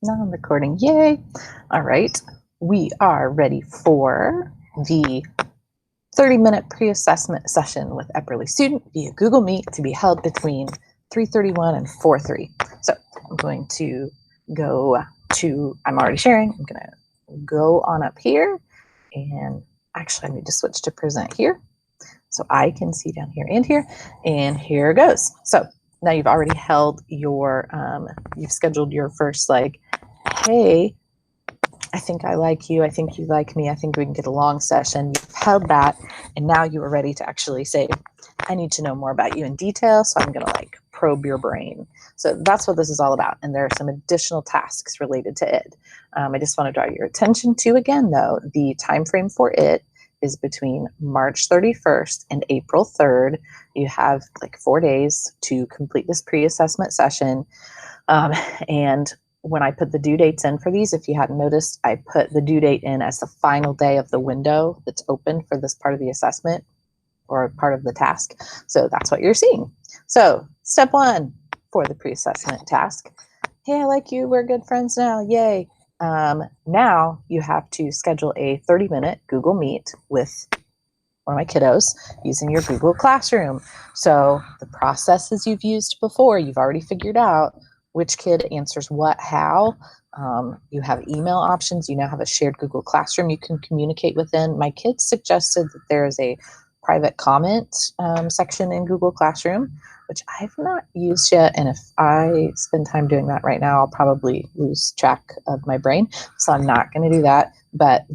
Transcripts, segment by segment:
Now I'm recording. Yay. All right. We are ready for the 30-minute pre-assessment session with Epperly student via Google Meet to be held between 3:31 and 4:30. So I'm going to go to, I'm already sharing. I'm going to go on up here, and actually I need to switch to present here so I can see down here and here, and here goes. So now you've already held your, you've scheduled your first, like, hey, I think I like you. I think you like me. I think we can get along session. You've held that, and now you are ready to actually say, I need to know more about you in detail. So I'm going to like probe your brain. So that's what this is all about. And there are some additional tasks related to it. I just want to draw your attention to, again, though, the time frame for it is between March 31st and April 3rd. You have like 4 days to complete this pre-assessment session. And when I put the due dates in for these, if you hadn't noticed, I put the due date in as the final day of the window that's open for this part of the assessment or part of the task. So that's what you're seeing. So step one for the pre-assessment task. Hey, I like you. We're good friends now. Yay. Now you have to schedule a 30-minute Google Meet with one of my kiddos using your Google Classroom. So the processes you've used before, you've already figured out which kid answers what, how. You have email options. You now have a shared Google Classroom you can communicate within. My kids suggested that there is a private comment section in Google Classroom, which I've not used yet. And if I spend time doing that right now, I'll probably lose track of my brain. So I'm not going to do that. But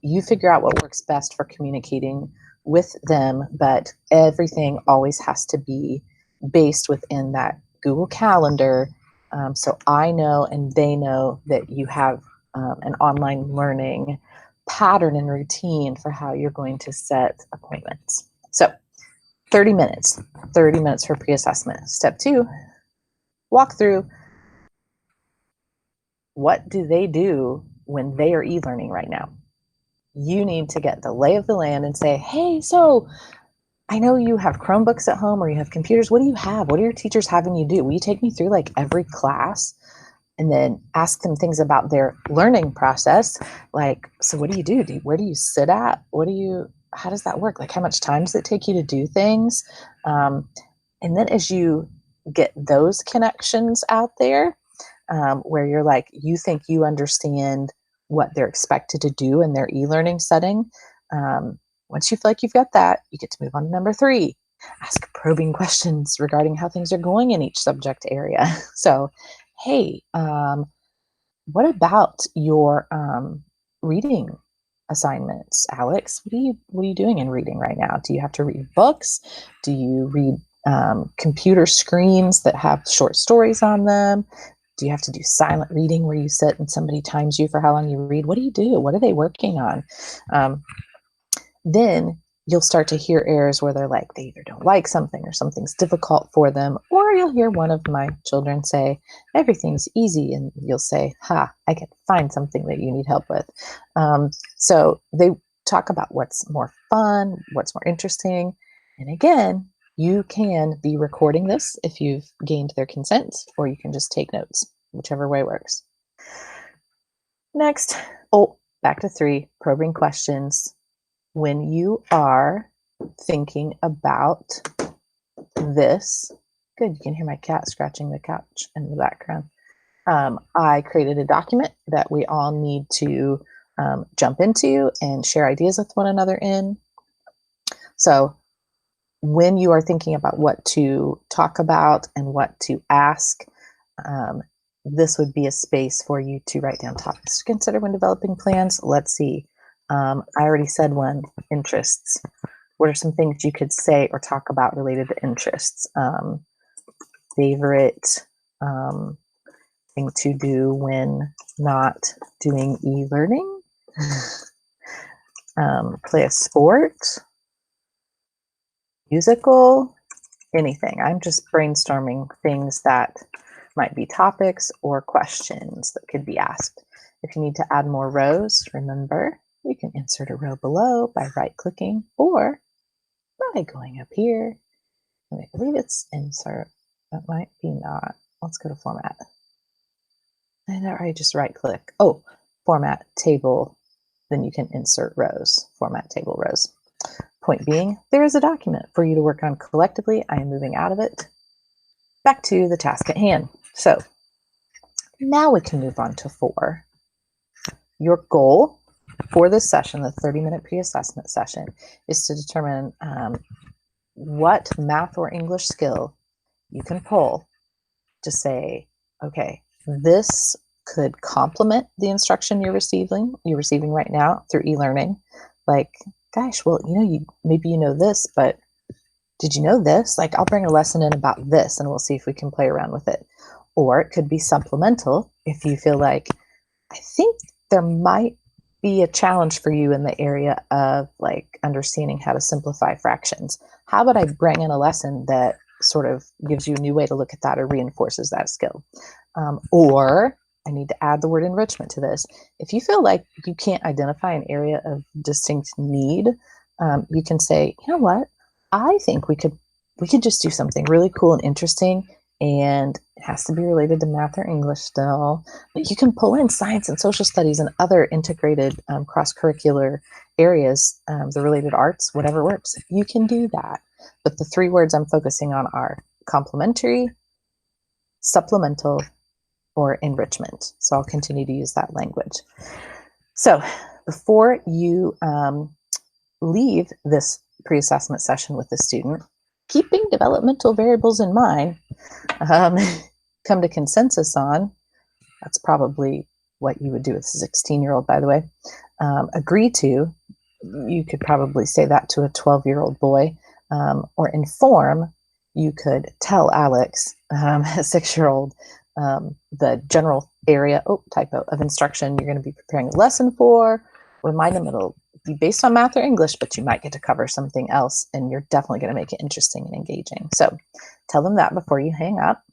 you figure out what works best for communicating with them, but everything always has to be based within that Google Calendar. So I know and they know that you have an online learning pattern and routine for how you're going to set appointments. So 30 minutes for pre-assessment. Step two, walk through what do they do when they are e-learning right now. You need to get the lay of the land and say, hey, so I know you have Chromebooks at home or you have computers. What do you have? What are your teachers having you do? Will you take me through like every class and then ask them things about their learning process? Like, so what do you do? Where do you sit at? How does that work? Like, how much time does it take you to do things? And then as you get those connections out there, where you're like, you think you understand what they're expected to do in their e-learning setting. Once you feel like you've got that, you get to move on to number three. Ask probing questions regarding how things are going in each subject area. So, hey, what about your reading assignments, Alex? What are you doing in reading right now? Do you have to read books? Do you read computer screens that have short stories on them? Do you have to do silent reading where you sit and somebody times you for how long you read? What do you do? What are they working on? Then you'll start to hear errors where they're like, they either don't like something or something's difficult for them, or you'll hear one of my children say, everything's easy, and you'll say, I can find something that you need help with. So they talk about what's more fun, what's more interesting. And again, you can be recording this if you've gained their consent, or you can just take notes, whichever way works. Next, back to three, probing questions. When you are thinking about this, good, you can hear my cat scratching the couch in the background. I created a document that we all need to jump into and share ideas with one another in. So when you are thinking about what to talk about and what to ask, this would be a space for you to write down topics to consider when developing plans. Let's see. I already said one, interests. What are some things you could say or talk about related to interests? Favorite thing to do when not doing e-learning? Play a sport, musical, anything. I'm just brainstorming things that might be topics or questions that could be asked. If you need to add more rows, remember, you can insert a row below by right-clicking or by going up here. I believe it's insert. That might be not. Let's go to format. And I just right click. Oh, format table. Then you can insert rows, format table rows. Point being, there is a document for you to work on collectively. I am moving out of it. Back to the task at hand. So now we can move on to 4. Your goal for this session, the 30-minute pre-assessment session, is to determine what math or English skill you can pull to say, okay, this could complement the instruction you're receiving right now through e-learning. Like, gosh, well, maybe you know this, but did you know this? Like, I'll bring a lesson in about this and we'll see if we can play around with it. Or it could be supplemental if you feel like, I think there might be a challenge for you in the area of like understanding how to simplify fractions. How about I bring in a lesson that sort of gives you a new way to look at that or reinforces that skill? Or I need to add the word enrichment to this. If you feel like you can't identify an area of distinct need, you can say, you know what? I think we could just do something really cool and interesting, and it has to be related to math or English still, but you can pull in science and social studies and other integrated cross-curricular areas, the related arts, whatever works. You can do that. But the 3 words I'm focusing on are complementary, supplemental, or enrichment. So I'll continue to use that language. So before you leave this pre-assessment session with the student, keeping developmental variables in mind, come to consensus on, that's probably what you would do with a 16-year-old, by the way, agree to, you could probably say that to a 12-year-old boy, or inform, you could tell Alex, a 6-year-old, the general area, typo, of instruction you're going to be preparing a lesson for. Remind them it'll be based on math or English, but you might get to cover something else, and you're definitely going to make it interesting and engaging. So tell them that before you hang up.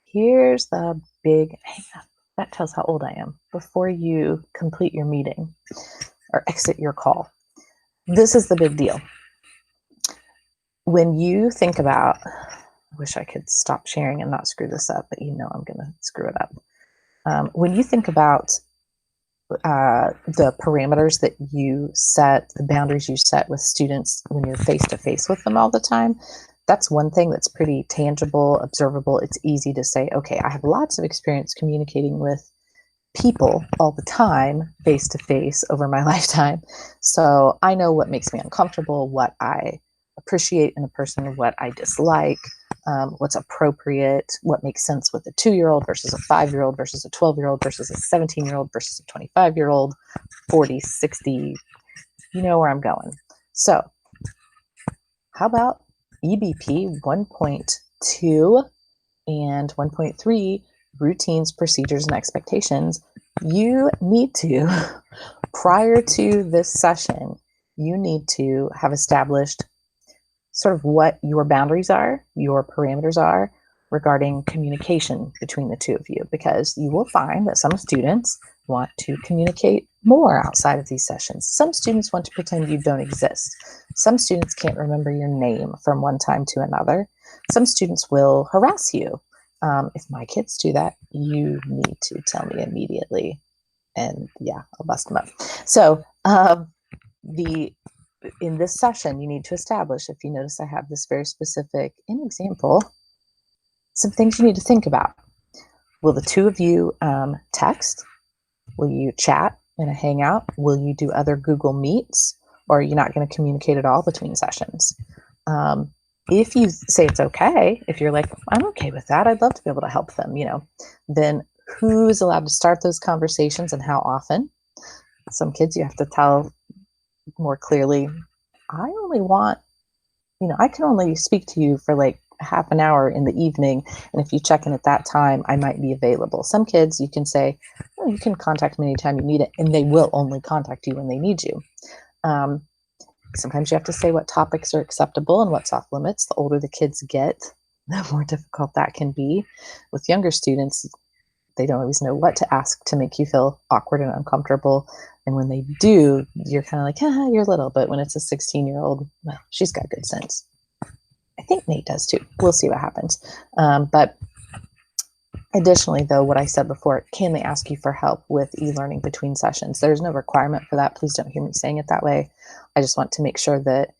Here's the big hang up. That tells how old I am. Before you complete your meeting or exit your call, this is the big deal. When you think about, I wish I could stop sharing and not screw this up, but I'm going to screw it up. When you think about the parameters that you set, the boundaries you set with students when you're face-to-face with them all the time, that's one thing that's pretty tangible, observable. It's easy to say, okay, I have lots of experience communicating with people all the time, face-to-face over my lifetime. So I know what makes me uncomfortable, what I appreciate in a person, what I dislike, what's appropriate, what makes sense with a 2-year-old versus a 5-year-old versus a 12-year-old versus a 17-year-old versus a 25-year-old, 40, 60, you know where I'm going. So how about EBP 1.2 and 1.3, routines, procedures, and expectations? You need to, prior to this session, you need to have established sort of what your boundaries are, your parameters are regarding communication between the two of you, because you will find that some students want to communicate more outside of these sessions. Some students want to pretend you don't exist. Some students can't remember your name from one time to another. Some students will harass you. If my kids do that, you need to tell me immediately, and yeah, I'll bust them up. So in this session, you need to establish, if you notice I have this very specific example, some things you need to think about. Will the two of you text? Will you chat in a hangout? Will you do other Google Meets? Or are you not going to communicate at all between sessions? If you say it's okay, if you're like, I'm okay with that, I'd love to be able to help them, then who's allowed to start those conversations and how often? Some kids you have to tell more clearly, I only want, I can only speak to you for like half an hour in the evening, and if you check in at that time, I might be available. Some kids you can say, oh, you can contact me anytime you need it, and they will only contact you when they need you. Sometimes you have to say what topics are acceptable and what's off limits. The older the kids get, the more difficult that can be. With younger students, they don't always know what to ask to make you feel awkward and uncomfortable. And when they do, you're kind of like, you're little. But when it's a 16-year-old, well, she's got good sense. I think Nate does too. We'll see what happens. But Additionally, though, what I said before, can they ask you for help with e-learning between sessions? There's no requirement for that. Please don't hear me saying it that way. I just want to make sure that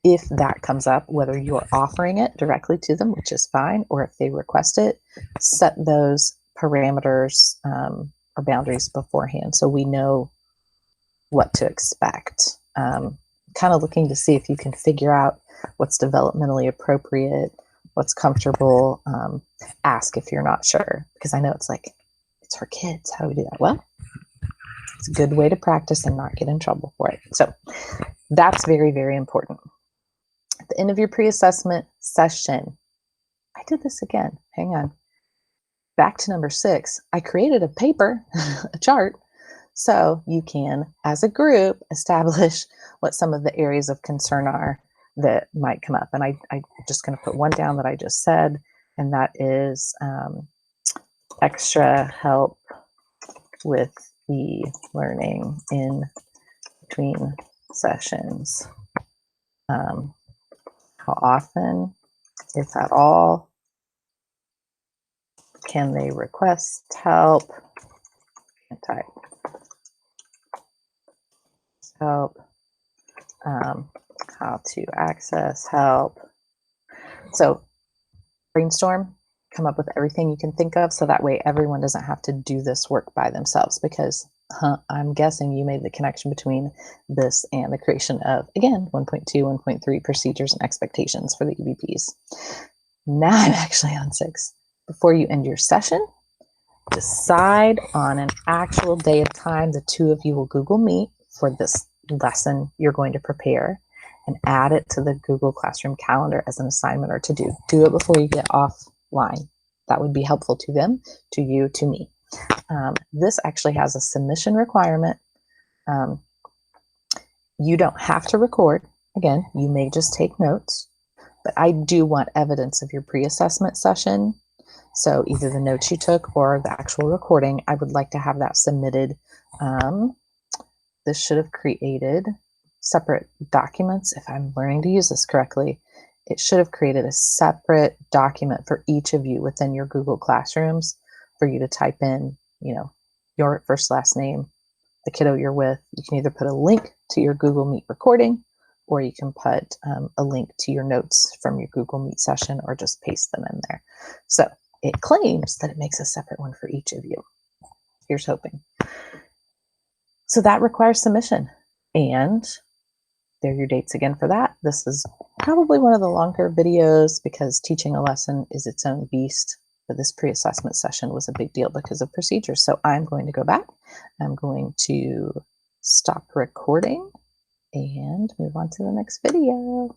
if that comes up, whether you're offering it directly to them, which is fine, or if they request it, set those parameters or boundaries beforehand so we know what to expect. Kind of looking to see if you can figure out what's developmentally appropriate, what's comfortable. Ask if you're not sure, because I know it's like, it's for kids. How do we do that? Well, it's a good way to practice and not get in trouble for it. So that's very, very important. At the end of your pre-assessment session, I did this again. Hang on. Back to number 6, I created a paper, a chart, so you can, as a group, establish what some of the areas of concern are that might come up. And I'm just going to put one down that I just said, and that is extra help with the learning in between sessions. How often, if at all, can they request help? Type help. How to access help. So brainstorm, come up with everything you can think of, so that way everyone doesn't have to do this work by themselves, because I'm guessing you made the connection between this and the creation of, again, 1.2, 1.3 procedures and expectations for the EBPs. Now I'm actually on 6. Before you end your session, decide on an actual day and time the two of you will Google Meet for this lesson you're going to prepare, and add it to the Google Classroom calendar as an assignment or to do. Do it before you get offline. That would be helpful to them, to you, to me. This actually has a submission requirement. You don't have to record. Again, you may just take notes, but I do want evidence of your pre-assessment session. So either the notes you took or the actual recording, I would like to have that submitted. This should have created separate documents. If I'm learning to use this correctly, it should have created a separate document for each of you within your Google Classrooms for you to type in, your first, last name, the kiddo you're with. You can either put a link to your Google Meet recording, or you can put a link to your notes from your Google Meet session, or just paste them in there. So it claims that it makes a separate one for each of you. Here's hoping. So that requires submission. And there are your dates again for that. This is probably one of the longer videos because teaching a lesson is its own beast. But this pre-assessment session was a big deal because of procedures. So I'm going to go back. I'm going to stop recording and move on to the next video.